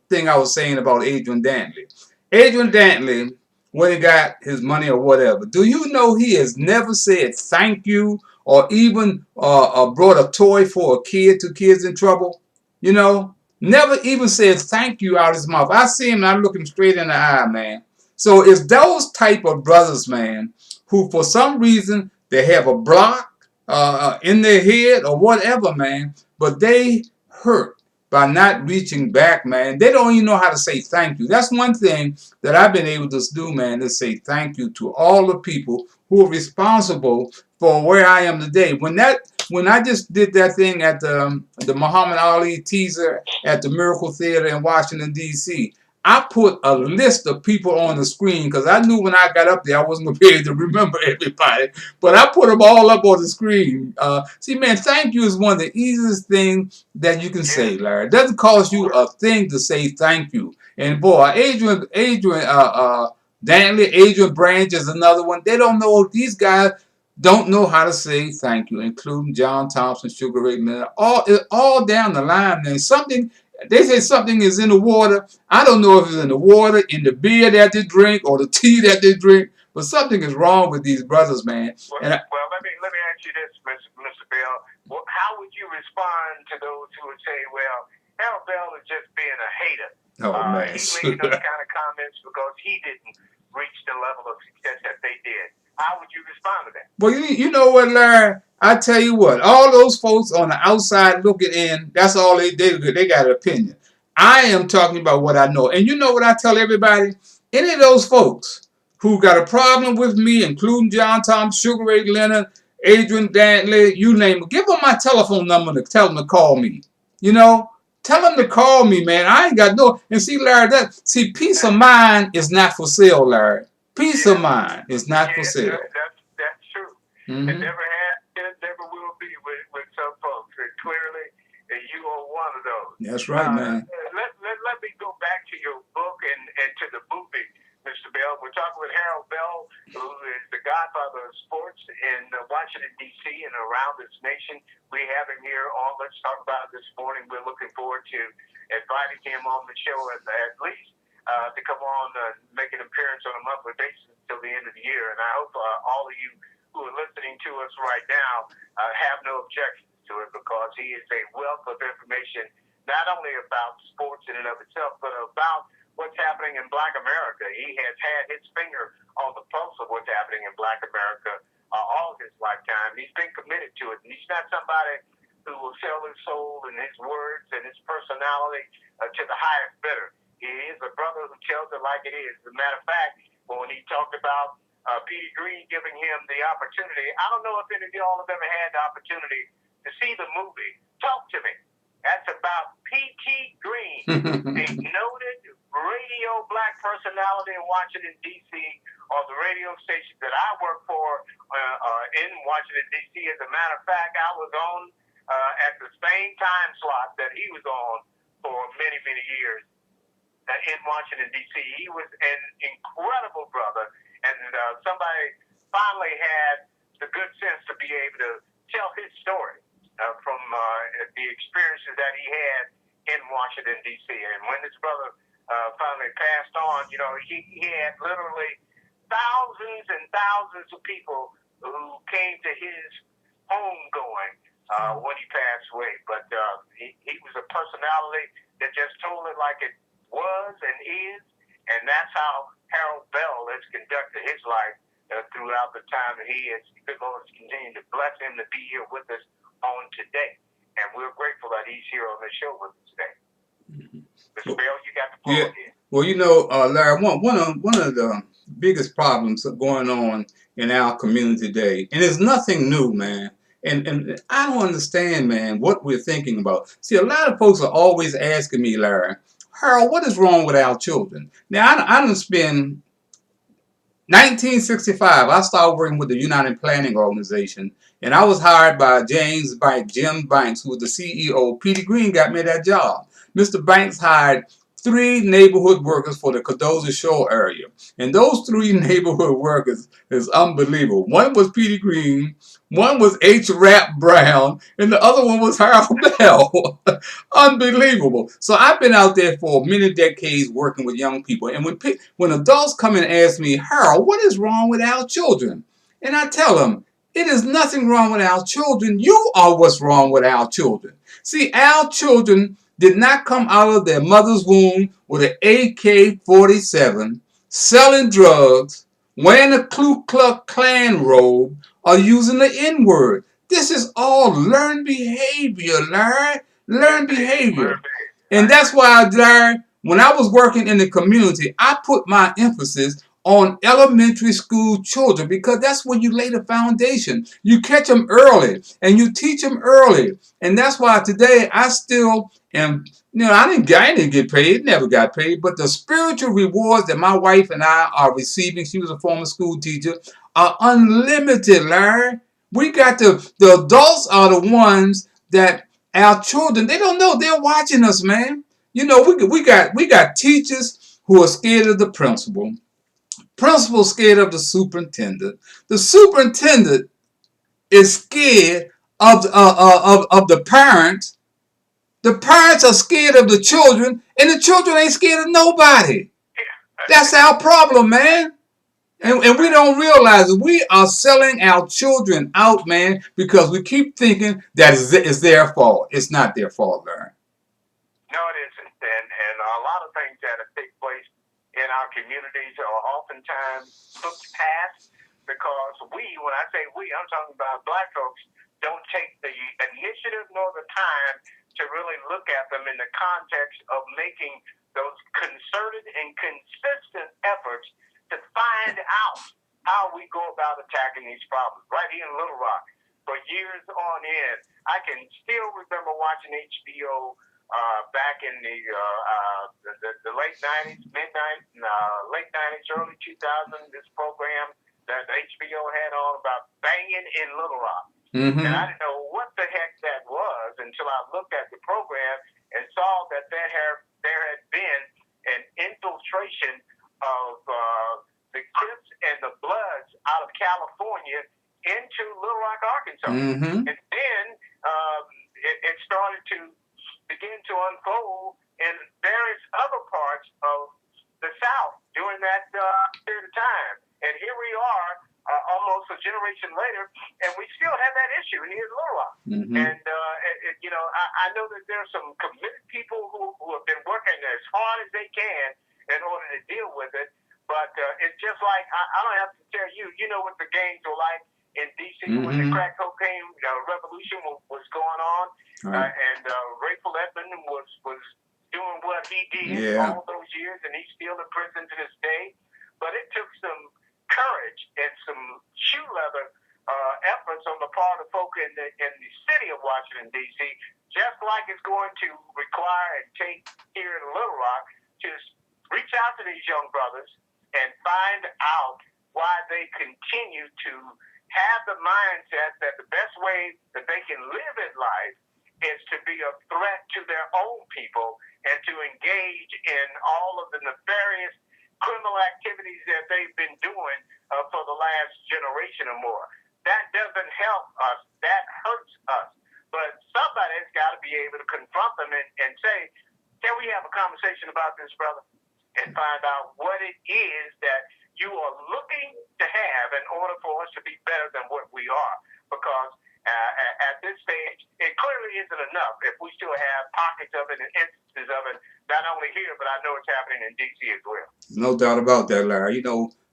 S1: thing I was saying about Adrian Dantley. Adrian Dantley, when he got his money or whatever, do you know he has never said thank you or even brought a toy for a kid to kids in trouble? You know, never even said thank you out of his mouth. I see him and I look him straight in the eye, man. So it's those type of brothers, man, who for some reason they have a block in their head or whatever, man. But they hurt by not reaching back, man. They don't even know how to say thank you. That's one thing that I've been able to do, man, is say thank you to all the people who are responsible for where I am today. When I just did that thing at the Muhammad Ali teaser at the Miracle Theater in Washington D.C., I put a list of people on the screen because I knew when I got up there I wasn't going to be able to remember everybody. But I put them all up on the screen. See, man, thank you is one of the easiest things that you can say, Larry. It doesn't cost you a thing to say thank you. And boy, Danley, Adrian Branch is another one. They don't know, these guys don't know how to say thank you, including John Thompson, Sugar Ray Leonard, all down the line, man. They say something is in the water. I don't know if it's in the water, in the beer that they drink, or the tea that they drink, but something is wrong with these brothers, man.
S2: Well, let me ask you this, Mr. Bell. Well, how would you respond to those who would say, "Well, Harold Bell is just being a hater"?
S1: Oh man,
S2: he's making those kind of comments because he didn't reach the level of success that they did. How would you respond to that?
S1: Well, you know what, Larry? I tell you what, all those folks on the outside looking in, that's all they got an opinion. I am talking about what I know. And you know what I tell everybody? Any of those folks who got a problem with me, including John Tom, Sugar Ray Leonard, Adrian Dantley, you name it, give them my telephone number to tell them to call me. You know? Tell them to call me, man. I ain't got no. And see, Larry, peace of mind is not for sale, Larry. Peace of mind is not for sale.
S2: That's true. Mm-hmm. It never has, it never will be with some folks. And clearly, you are one of those.
S1: That's right, man.
S2: Let me go back to your book and to the movie, Mr. Bell. We're talking with Harold Bell, who is the godfather of sports in Washington, D.C. and around this nation. We have him here on Let's Talk About It this morning. We're looking forward to inviting him on the show at least to come on and make an appearance on a monthly basis until the end of the year. And I hope all of you who are listening to us right now have no objections to it, because he is a wealth of information, not only about sports in and of itself, but about what's happening in Black America. He has had his finger on the pulse of what's happening in Black America all his lifetime. He's been committed to it. And he's not somebody who will sell his soul and his words and his personality to the highest bidder. He is a brother who tells it like it is. As a matter of fact, when he talked about Petey Green giving him the opportunity, I don't know if any of y'all have ever had the opportunity to see the movie. Talk to me. That's about P.T. Green, a noted radio Black personality in Washington, D.C., on the radio station that I work for in Washington, D.C. As a matter of fact, I was on at the same time slot that he was on for many, many years in Washington, D.C. He was an incredible brother, and somebody finally had the good sense to be able to tell his story from the experiences that he had in Washington, D.C. And when this brother finally passed on, you know, he had literally thousands and thousands of people who came to his homegoing when he passed away. But he was a personality that just told it like it was and is, and that's how Harold Bell has conducted his life throughout the time that he has. Good Lord has continued to bless him to be here with us on today, and we're grateful that he's here on the show with us today. Mr. Bell, you got the floor here.
S1: Well, you know, Larry, one of the biggest problems going on in our community today, and it's nothing new, man. And I don't understand, man, what we're thinking about. See, a lot of folks are always asking me, Larry, Harold, what is wrong with our children? Now, I done spend 1965, I started working with the United Planning Organization, and I was hired by Jim Banks, who was the CEO. Petey Green got me that job. Mr. Banks hired 3 neighborhood workers for the Cardozo Shore area. And those 3 neighborhood workers is unbelievable. One was Petey Green, one was H. Rap Brown, and the other one was Harold Bell. Unbelievable. So I've been out there for many decades working with young people. And when adults come and ask me, Harold, what is wrong with our children? And I tell them, it is nothing wrong with our children. You are what's wrong with our children. See, our children did not come out of their mother's womb with an AK-47, selling drugs, wearing a Ku Klux Klan robe, or using the N-word. This is all learned behavior, Larry. Learned behavior.
S2: Learn behavior.
S1: And
S2: I
S1: that's
S2: agree.
S1: why, Larry, when I was working in the community, I put my emphasis on elementary school children because that's where you lay the foundation. You catch them early and you teach them early. And that's why today I still am, I didn't get paid, never got paid, but the spiritual rewards that my wife and I are receiving, she was a former school teacher, are unlimited, Larry. We got the adults are the ones that our children, they don't know they're watching us, man. We got teachers who are scared of the principal scared of the superintendent. The superintendent is scared of the parents. The parents are scared of the children, and the children ain't scared of nobody.
S2: Yeah, that's
S1: That's
S2: it.
S1: our problem, man.
S2: That's a
S1: And we
S2: fact.
S1: don't realize it. We are selling our children out, man, because we keep thinking that it's their fault. It's not their fault, Larry.
S2: No, it isn't. And a lot of things that take place in our communities are oftentimes looked past because when I say we, I'm talking about black folks, don't take the initiative nor the time to really look at them in the context of making those concerted and consistent efforts to find out how we go about attacking these problems. Right here in Little Rock, for years on end, I can still remember watching HBO back in the late 90s, late 90s, early 2000s, this program that HBO had on about banging in Little Rock. And I
S1: Mm-hmm.
S2: didn't know what the heck that was until I looked at the program and saw that there had been an infiltration of the Crips and the Bloods out of California into Little Rock, Arkansas.
S1: Mm-hmm.
S2: And then it started to begin to unfold in various other parts of the South during that period of time. And here we are, almost a generation later, and we still have that issue here in Little Rock.
S1: Mm-hmm.
S2: And I know that there are some committed people who have been working as hard as they can in order to deal with it. But it's just like I don't have to tell you. You know what the gangs were like in D.C. when the
S1: Mm-hmm.
S2: crack cocaine revolution was going on,
S1: All right.
S2: and Rayful Edmond was doing what he did
S1: Yeah.
S2: all those years, and he's still in prison to this day. But it took some courage and some shoe leather efforts on the part of folk in the city of Washington, D.C., just like it's going to require and take here in Little Rock to reach out to these young brothers and find out why they continue to have the mindset that the best way that they can live in life is to be a threat to their own people and to engage in all of the nefarious criminal activities that they've been doing for the last generation or more. That doesn't help us. That hurts us. But somebody's got to be able to confront them and say, can we have a conversation about this, brother? And find out what it is that you are looking to have in order for us to be better than what we are. Because at this stage, it clearly isn't enough if we still have pockets of it and instances of it, not only here, but I know it's happening in D.C. as well.
S1: No doubt about that, Larry.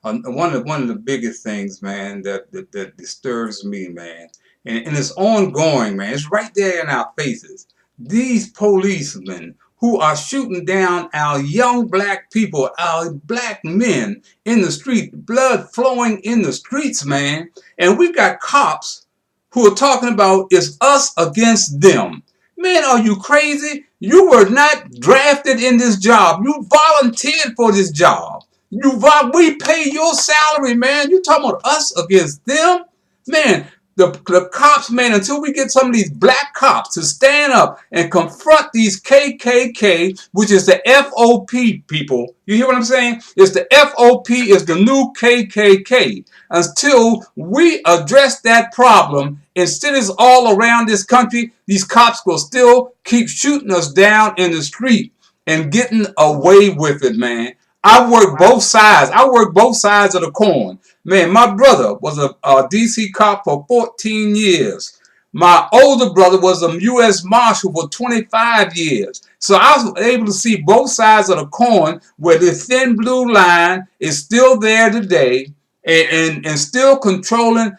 S1: One of the biggest things, man, that disturbs me, man, and it's ongoing, man. It's right there in our faces. These policemen who are shooting down our young black people, our black men in the street, blood flowing in the streets, man. And we got cops who are talking about it's us against them. Man, are you crazy? You were not drafted in this job. You volunteered for this job. We pay your salary, man. You talking about us against them? Man, the cops, man, until we get some of these black cops to stand up and confront these KKK, which is the FOP people. You hear what I'm saying? It's the FOP is the new KKK. Until we address that problem in cities all around this country, these cops will still keep shooting us down in the street and getting away with it, man. I work both sides. I work both sides of the coin. Man, my brother was a DC cop for 14 years. My older brother was a U.S. Marshal for 25 years. So I was able to see both sides of the coin where the thin blue line is still there today. and still controlling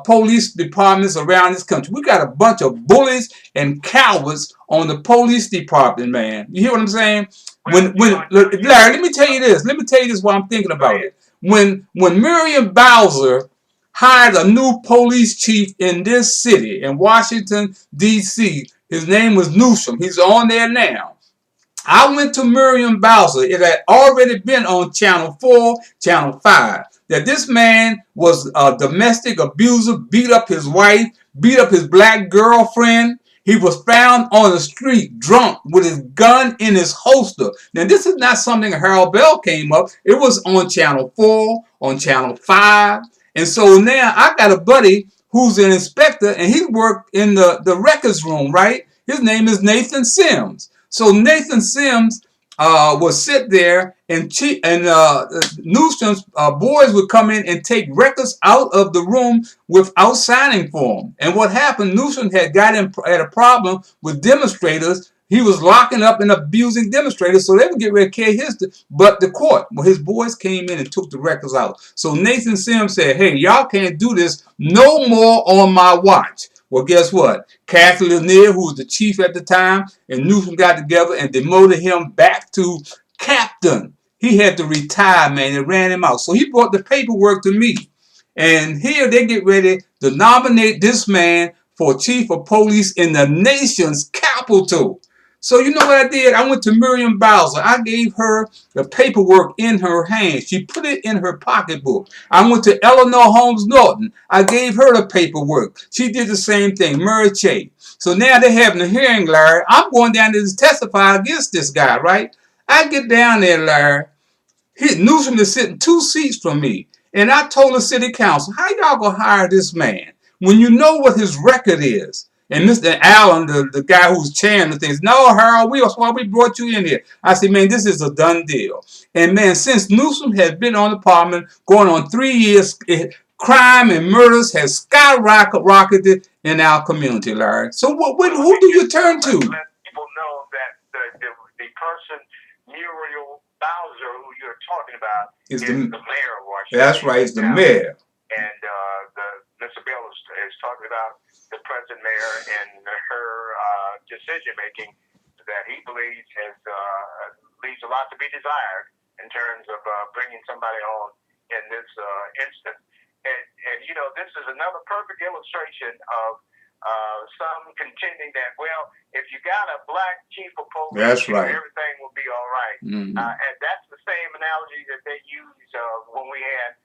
S1: police departments around this country. We got a bunch of bullies and cowards on the police department, man. You hear what I'm saying? Larry, let me tell you this. Let me tell you this while I'm thinking about it. When Miriam Bowser hired a new police chief in this city, in Washington, D.C., his name was Newsom. He's on there now. I went to Miriam Bowser. It had already been on Channel 4, Channel 5, that this man was a domestic abuser, beat up his wife, beat up his black girlfriend. He was found on the street drunk with his gun in his holster. Now, this is not something Harold Bell came up. It was on Channel 4, on Channel 5. And so now I got a buddy who's an inspector, and he worked in the records room, right? His name is Nathan Sims. So Nathan Sims would sit there, and Newsom's boys would come in and take records out of the room without signing for them. And what happened, Newsom had a problem with demonstrators. He was locking up and abusing demonstrators, so they would get ready to carry his. But the court, well, his boys came in and took the records out. So Nathan Sims said, hey, y'all can't do this no more on my watch. Well, guess what? Kathy Lanier, who was the chief at the time, and Newsom got together and demoted him back to captain. He had to retire, man. They ran him out. So he brought the paperwork to me. And here they get ready to nominate this man for chief of police in the nation's capital. So you know what I did? I went to Miriam Bowser. I gave her the paperwork in her hand. She put it in her pocketbook. I went to Eleanor Holmes Norton. I gave her the paperwork. She did the same thing. Murray Che. So now they're having a hearing, Larry. I'm going down there to testify against this guy, right? I get down there, Larry. Newsom is sitting 2 seats from me. And I told the city council, how y'all gonna hire this man when you know what his record is? And Mr. Allen, the guy who's chairing the things, no, Harold, that's why we brought you in here. I said, man, this is a done deal. And man, since Newsom has been on the Parliament, going on 3 years, crime and murders has skyrocketed in our community, Larry. So who do you turn to?
S2: Let people know that the person, Muriel Bowser, who you're talking about, is the mayor of Washington.
S1: That's right, it's the mayor.
S2: And Mr. Bill is talking about the present mayor and her decision making that he believes leaves a lot to be desired in terms of bringing somebody on in this instance. And you know, this is another perfect illustration of some contending that, well, if you got a black chief of police,
S1: that's right,
S2: everything will be all right. Mm-hmm. And that's the same analogy that they used when we had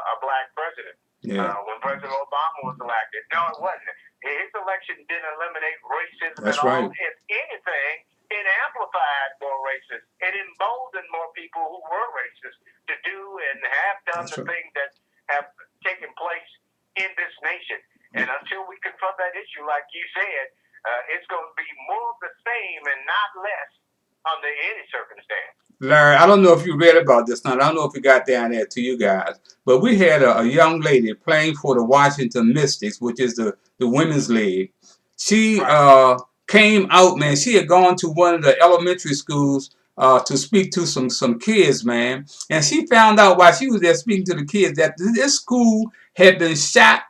S2: a black president. Yeah. When President Obama was elected. No, it wasn't. His election didn't eliminate racism at all. If anything, it amplified more racists. It emboldened more people who were racist to do and have done things that have taken place in this nation. And until we confront that issue, like you said, it's going to be more of the same and not less under any circumstance.
S1: Larry, I don't know if you read about this now. I don't know if it got down there to you guys, but we had a young lady playing for the Washington Mystics, which is the women's league. She came out, man. She had gone to one of the elementary schools to speak to some kids, man. And she found out while she was there speaking to the kids that this school had been shot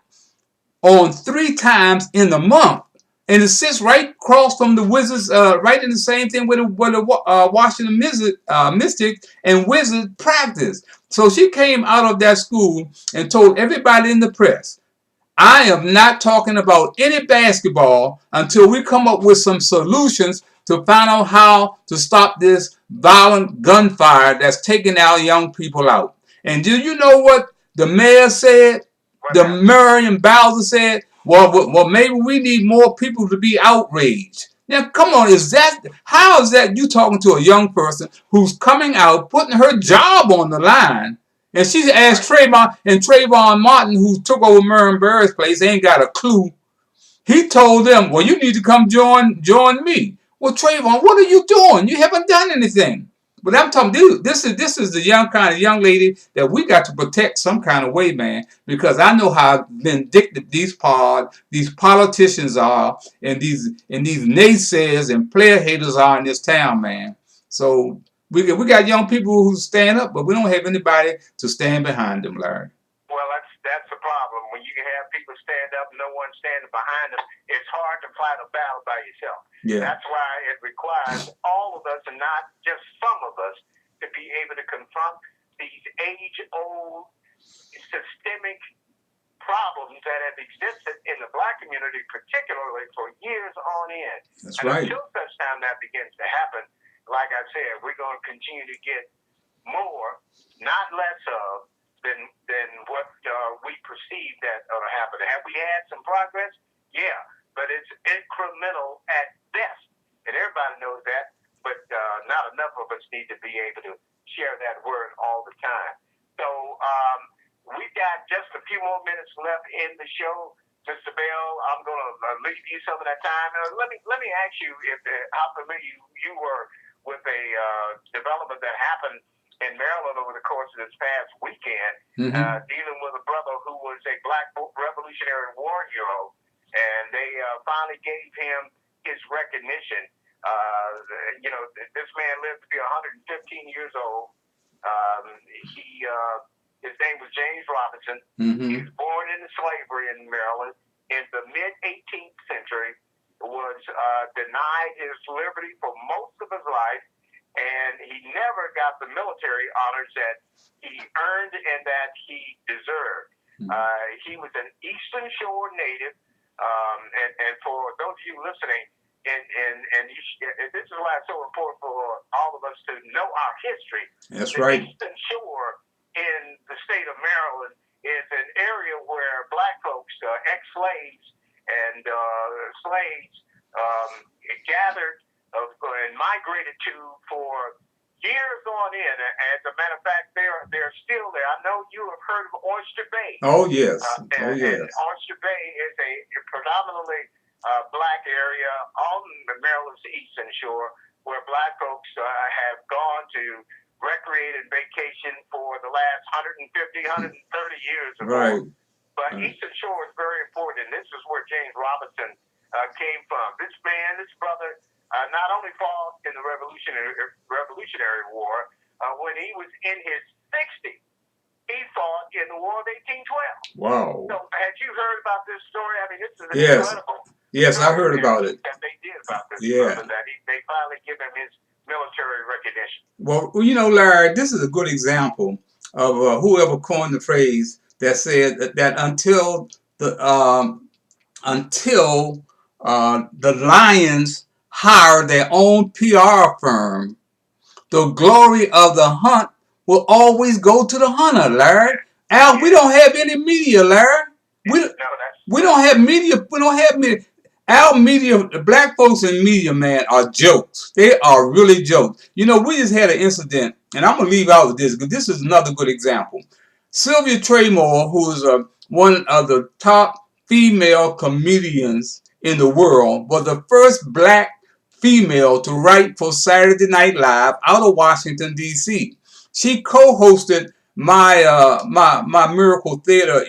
S1: on 3 times in the month. And it sits right across from the Wizards, right in the same thing where the Washington Mystics and Wizards practice. So she came out of that school and told everybody in the press, I am not talking about any basketball until we come up with some solutions to find out how to stop this violent gunfire that's taking our young people out. And do you know what the mayor said? The Miriam Bowser said, well, maybe we need more people to be outraged. Now, come on, how is that you talking to a young person who's coming out, putting her job on the line, and she asked Trayvon Martin, who took over Miriam Barrett's place, ain't got a clue. He told them, well, you need to come join me. Well, Trayvon, what are you doing? You haven't done anything. But I'm talking, dude, this is the kind of young lady that we got to protect some kind of way, man, because I know how vindictive these politicians are, and these naysayers and player haters are in this town, man. So we got young people who stand up, but we don't have anybody to stand behind them, Larry.
S2: you have people stand up, no one standing behind them, it's hard to fight a battle by yourself.
S1: Yeah.
S2: That's why it requires all of us, and not just some of us, to be able to confront these age-old systemic problems that have existed in the black community, particularly for years on end.
S1: That's
S2: and
S1: right.
S2: Until such time that begins to happen, like I said, we're going to continue to get more, not less of, than what we perceive that ought to happen. Have we had some progress? Yeah, but it's incremental at best, and everybody knows that. But not enough of us need to be able to share that word all the time. So we've got just a few more minutes left in the show. Mr. Bell, I'm going to leave you some of that time. Let me ask you how familiar you were with a development that happened in Maryland over the course of this past weekend, dealing with a brother who was a black Revolutionary War hero, and they finally gave him his recognition. This man lived to be 115 years old. His name was James Robinson. He was born into slavery in Maryland in the mid-18th century, was denied his liberty for most of his life, and he never got the military honors that he earned and that he deserved. He was an Eastern Shore native, and for those of you listening, and this is why it's so important for all of us to know our history.
S1: That's
S2: the
S1: right.
S2: Eastern Shore in the state of Maryland is an area where black folks, ex-slaves and slaves, gathered and migrated to for years on end. As a matter of fact, they're still there. I know you have heard of Oyster Bay.
S1: Oh, yes.
S2: And Oyster Bay is a predominantly black area on the Maryland's Eastern Shore where black folks have gone to recreate and vacation for the last 150, 130 years or more. But Eastern Shore is very important, and this is where James Robinson came from. This brother, not only fought in the Revolutionary War, when he was in his 60s, he fought in the War of 1812.
S1: Wow.
S2: So had you heard about this story? I mean, this is incredible.
S1: Yes, I heard about it.
S2: That they did about this
S1: brother,
S2: that they finally give him his military recognition.
S1: Well, Larry, this is a good example of whoever coined the phrase that said that until the lions hire their own PR firm, the glory of the hunt will always go to the hunter, Larry. Al, we don't have any media, Larry. We don't have media. We don't have media. Our media, the black folks in media, man, are jokes. They are really jokes. We just had an incident, and I'm going to leave out with this because this is another good example. Sylvia Traymore, who is one of the top female comedians in the world, was the first black female to write for Saturday Night Live out of Washington, D.C. She co-hosted my Miracle Theater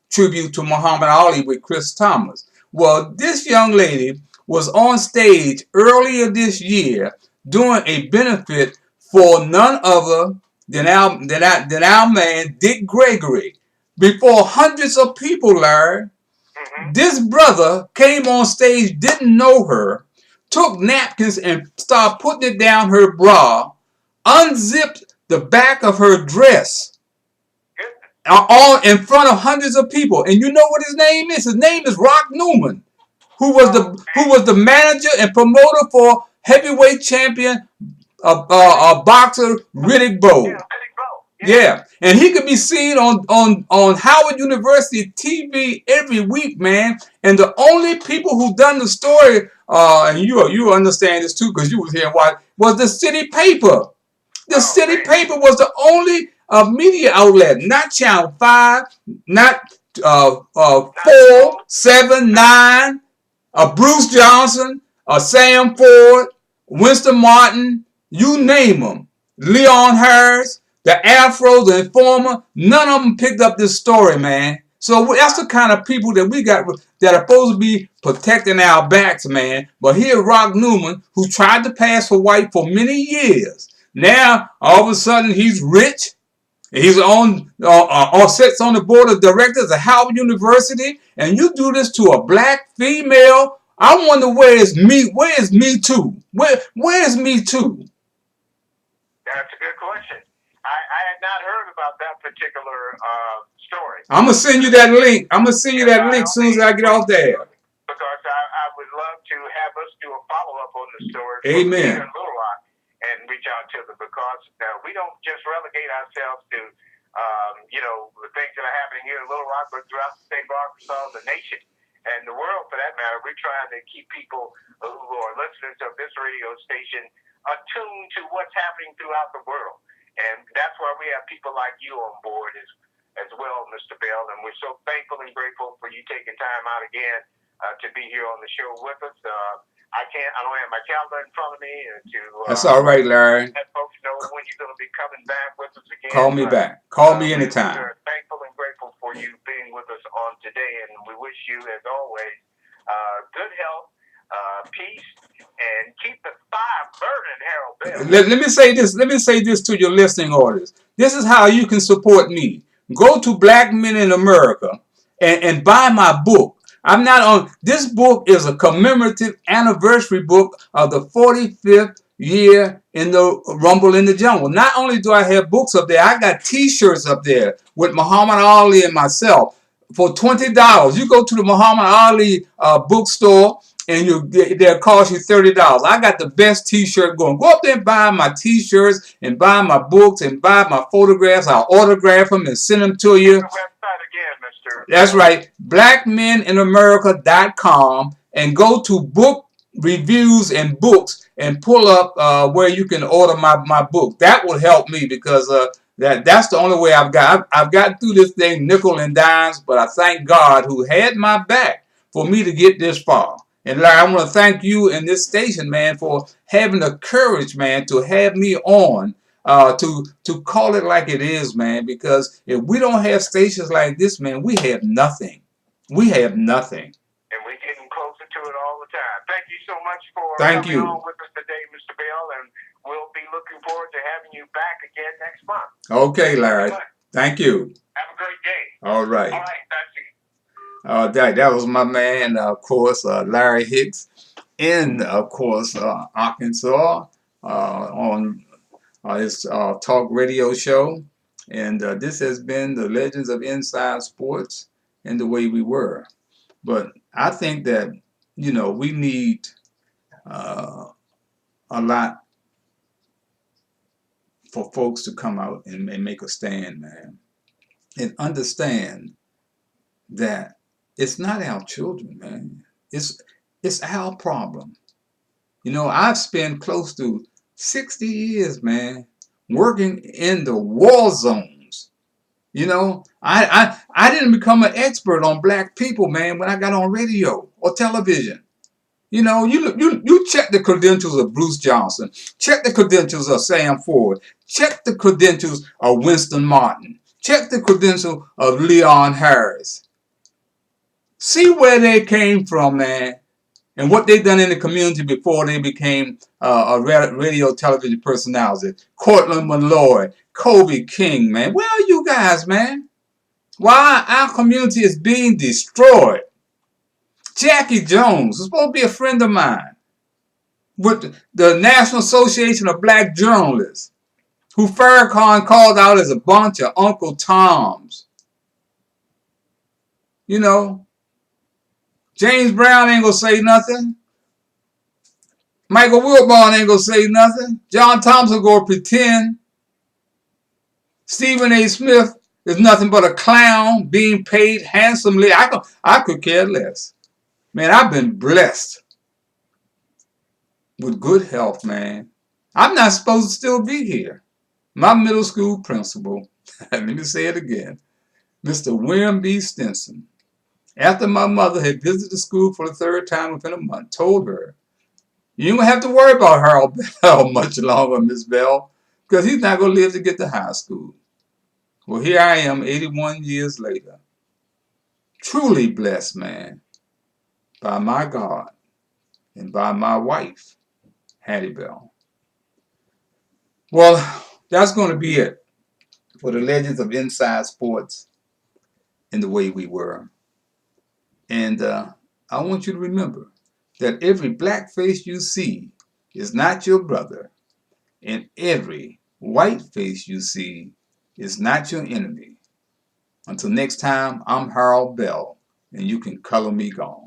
S1: tribute to Muhammad Ali with Chris Thomas. Well, this young lady was on stage earlier this year doing a benefit for none other than our man Dick Gregory before hundreds of people, Larry. This brother came on stage, didn't know her, took napkins and started putting it down her bra, unzipped the back of her dress, all in front of hundreds of people. And you know what his name is? His name is Rock Newman, who was the manager and promoter for heavyweight champion boxer Riddick Bowe. Yeah, and he could be seen on Howard University TV every week, man. And the only people who done the story, and you understand this too because you was here and watched, was the city paper. The city paper was the only media outlet, not Channel 5, not 4, 7, 9, Bruce Johnson, Sam Ford, Winston Martin, you name them. Leon Harris, the Afro, the Informer, none of them picked up this story, man. So that's the kind of people that we got that are supposed to be protecting our backs, man. But here, Rock Newman, who tried to pass for white for many years, now all of a sudden he's rich. He's on or sits on the board of directors of Howard University, and you do this to a black female. I wonder where is me? Where is Me Too? Where is Me Too?
S2: That's a good question. I had not heard about that particular story.
S1: I'm gonna send you that link. I'm gonna send you that link as soon as I get off there.
S2: Because I would love to have us do a follow up on the story
S1: Amen.
S2: here in Little Rock and reach out to them, because we don't just relegate ourselves to the things that are happening here in Little Rock, but throughout the state of Arkansas, the nation, and the world for that matter. We're trying to keep people who are listeners of this radio station attuned to what's happening throughout the world. And that's why we have people like you on board as well, Mr. Bell. And we're so thankful and grateful for you taking time out again to be here on the show with us. I don't have my calendar in front of me
S1: That's all right, Larry.
S2: Let folks know when you're going to be coming back with us again.
S1: Call me back. Call me anytime.
S2: We're thankful and grateful for you being with us on today, and we wish you, as always, good health, peace, and keep the fire burning, Harold Bell. Let
S1: me say this to your listening audience. This is how you can support me. Go to Black Men in America and buy my book. I'm not on. This book is a commemorative anniversary book of the 45th year in the Rumble in the Jungle. Not only do I have books up there, I got T-shirts up there with Muhammad Ali and myself for $20. You go to the Muhammad Ali bookstore and they'll cost you $30. I got the best T-shirt going. Go up there and buy my T-shirts and buy my books and buy my photographs. I'll autograph them and send them to you. That's right, blackmeninamerica.com, and go to book reviews and books and pull up where you can order my book. That will help me because that's the only way I've gotten through this thing nickel and dimes, but I thank God who had my back for me to get this far. And Larry, I want to thank you and this station, man, for having the courage, man, to have me on. To call it like it is, man, because if we don't have stations like this, man, we have nothing. We have nothing.
S2: And we're getting closer to it all the time. Thank you so much for coming on with us today, Mr. Bell, and we'll be looking forward to having you back again next month.
S1: Okay, Larry. Thank you.
S2: Have a great day.
S1: All right.
S2: All right, that's it.
S1: That was my man, of course, Larry Hicks, in, of course, Arkansas, on his talk radio show. And this has been the Legends of Inside Sports and the Way We Were. But I think that, we need a lot for folks to come out and make a stand, man, and understand that it's not our children, man. It's our problem. I've spent close to 60 years, man, working in the war zones. I didn't become an expert on black people, man, when I got on radio or television. You check the credentials of Bruce Johnson, check the credentials of Sam Ford, check the credentials of Winston Martin, check the credentials of Leon Harris. See where they came from, man, and what they done in the community before they became a radio television personality. Cortland Malloy, Kobe King, man. Where are you guys, man? Why our community is being destroyed? Jackie Jones was supposed to be a friend of mine with the National Association of Black Journalists, who Farrakhan called out as a bunch of Uncle Toms. James Brown ain't gonna say nothing. Michael Wilbon ain't gonna say nothing. John Thompson gonna pretend. Stephen A. Smith is nothing but a clown being paid handsomely. I could care less. Man, I've been blessed with good health, man. I'm not supposed to still be here. My middle school principal, let me say it again, Mr. William B. Stinson, after my mother had visited the school for the third time within a month, told her, "You don't have to worry about Harold Bell much longer, Miss Bell, because he's not going to live to get to high school." Well, here I am 81 years later. Truly blessed, man, by my God and by my wife, Hattie Bell. Well, that's going to be it for the legends of inside sports and the way we were. And I want you to remember that every black face you see is not your brother, and every white face you see is not your enemy. Until next time, I'm Harold Bell, and you can color me gone.